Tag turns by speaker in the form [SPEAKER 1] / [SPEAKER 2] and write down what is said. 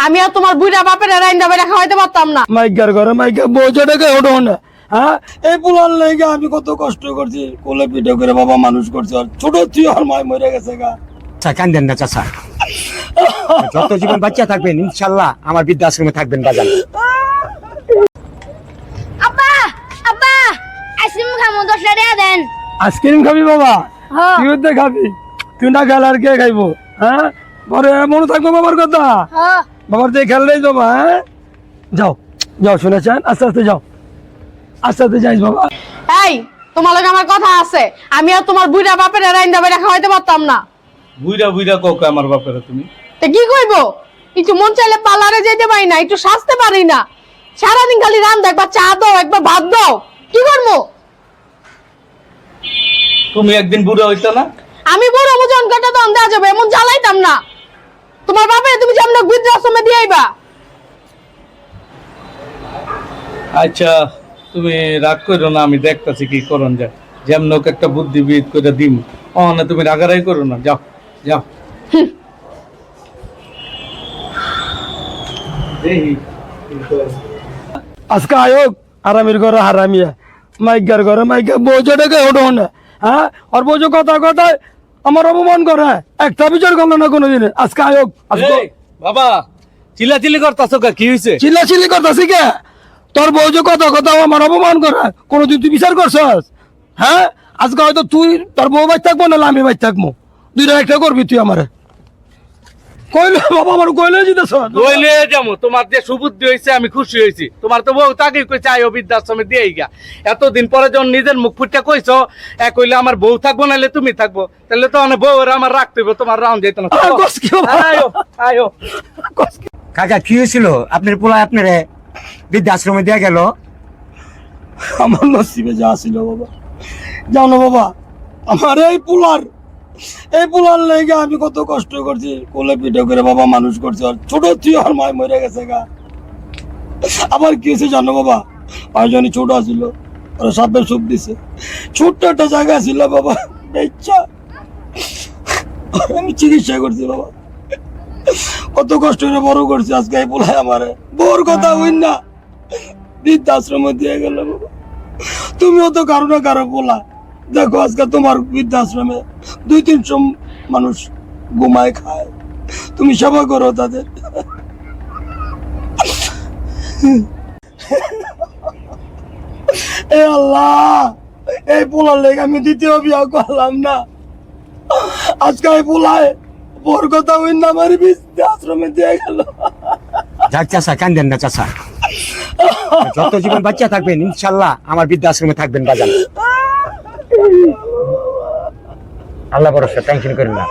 [SPEAKER 1] আমি আর তোমার বুড়া বাপের রাইন্দা বেড়া খাওয়াইতে পারতাম না।
[SPEAKER 2] মাইকার ঘরে মাইকা বোঝাটাকে ওঠো না। হ্যাঁ, এই পোলার লেগে আমি কত কষ্ট করছি, কোলে পিঠে করে বাবা মানুষ করছে। আর ছোট তুই আর মায় মরে গেছে গা।
[SPEAKER 3] কান্দেন না চাচা, যত জীবন বাচ্চা থাকবেন ইনশাল্লাহ আমার বৃদ্ধাশ্রমে থাকবেন বাজান।
[SPEAKER 4] আব্বা আব্বা আইসক্রিম খামু 10 টাকা দেন।
[SPEAKER 2] আইসক্রিম খাবি বাবা?
[SPEAKER 4] হ্যাঁ।
[SPEAKER 2] তুই ওদের খাবি, তুই না খেলে আর কে খাইবো? হ্যাঁ, পরে মনে থাকবো বাবার কথা।
[SPEAKER 4] হ্যাঁ
[SPEAKER 2] বাবার দিয়ে খেললেই তো মা। হ্যাঁ, যাও যাও, শুনেছেন? আস্তে আস্তে যাও, আস্তে আস্তে যাইস বাবা।
[SPEAKER 1] এই, তোমার লগে আমার কথা আছে। আমি আর তোমার বুড়া বাপের রাইন্দা বেড়া খাওয়াইতে পারতাম না।
[SPEAKER 5] বুইরা বুইরা কোক আমার বাপেরা তুমি।
[SPEAKER 1] তা কি কইবো? একটু মন চাইলে পার্লারে যেতে পারি না, একটু সাজতে পারি না। সারাদিন খালি রান্না, একবার চা দাও, একবার ভাত দাও, কি করবো?
[SPEAKER 5] তুমি একদিন বুড়া হইতো না?
[SPEAKER 1] আমি বড় ওজন কাটা তো দেওয়া যাবে, এমন জ্বালাইতাম না। তোমার বাপের তুমি যেমন বৃদ্ধাশ্রমে দিয়ে আইবা।
[SPEAKER 5] আচ্ছা, তুমি রাগ করো না, আমি দেখতাছি কি করন যায়। যেমন হোক একটা বুদ্ধিবিদ করে দিম। ও না, তুমি রাগারাই করো না, যাও যাও। দেখি
[SPEAKER 2] আজকে আয়োগ আরামের ঘরে হারামিয়া, মাইকার ঘরে মাইকা বোঝাটাকে ওঠো না। হ্যাঁ, আর বোঝো কথা কথায় আমার অপমান করে, একটা বিচার করলো না কোনোদিনে। আজকে আয়োগ, আজকে
[SPEAKER 5] এই, বাবা চিল্লাচিল্লি করতাছো কা? কি হইছে?
[SPEAKER 2] চিল্লাচিল্লি করতেছি কে? তোর বোঝো কথা কথা আমার অপমান করে, কোনোদিন তুই বিচার করছস? হ্যাঁ, আজকে হয়তো তুই তোর বউ বাইর থাকবো, নাহলে আমি বাইর থাকবো, দুইটা একটা করবি তুই আমার। কইলে বাবা আমার কইলে যেতেছ
[SPEAKER 5] কইলে যাবো, তোমার যে সুবুদ্ধি হয়েছে আমি খুশি হয়েছি। তোমার তো বউ তাকে কইছে আয়ো বৃদ্ধাশ্রমে দিয়েই গা। এতদিন পরে যখন নিজের মুখ ফুটটা কইছো, এক কইলে আমার বউ থাকবো নাহলে তুমি থাকবো, তাহলে তো অনেক বউ আমার রাখতে হইব, তোমার রাউন্ড যেত না। আয়ো আয়ো।
[SPEAKER 3] কাকা কি হয়েছিল? আপনার পোলা আপনারে বৃদ্ধাশ্রমে দিয়ে গেল।
[SPEAKER 2] আমার নসিবে যা ছিল বাবা, জানো বাবা, আমার এই পোলার লেগে আমি কত কষ্ট করছি, কোলে পিঠে করে বাবা মানুষ করছে। আর ছোট তুই আর মায় মরে গেছে গা। আবার কি হয়েছে জানো বাবা, পাঁচজনই ছোট ছিল, ওরা সাপের সুপ দিছে। ছোট্ট একটা জায়গা ছিল বাবা, বেচ্চা আমি চিকিৎসা করছি বাবা, কত কষ্ট করে বড় করছি। আজকে এই পোলায় আমার বউর কথা হই না বৃদ্ধাশ্রমে দিয়ে গেল বাবা। তুমিও তো কারো না কারো পোলা। দেখো আজকে তোমার বৃদ্ধাশ্রমে 2-300 মানুষ ঘুমায় খায়, তুমি সেবা করো তাদের। এ আল্লাহ, এই পোলার লেগে আমি দ্বিতীয় বিয়ে করলাম না। আজকে এই পোলায় বোর কথা হই না আমার বৃদ্ধাশ্রমে দিয়ে গেল।
[SPEAKER 3] যাক চাচা, কান্দেন না চাচা, যত জীবন বাচ্চা থাকবেন ইনশাল্লাহ আমার বৃদ্ধাশ্রমে থাকবেন বাজান। আল্লাহ ভরসা, টেনশন করেন না।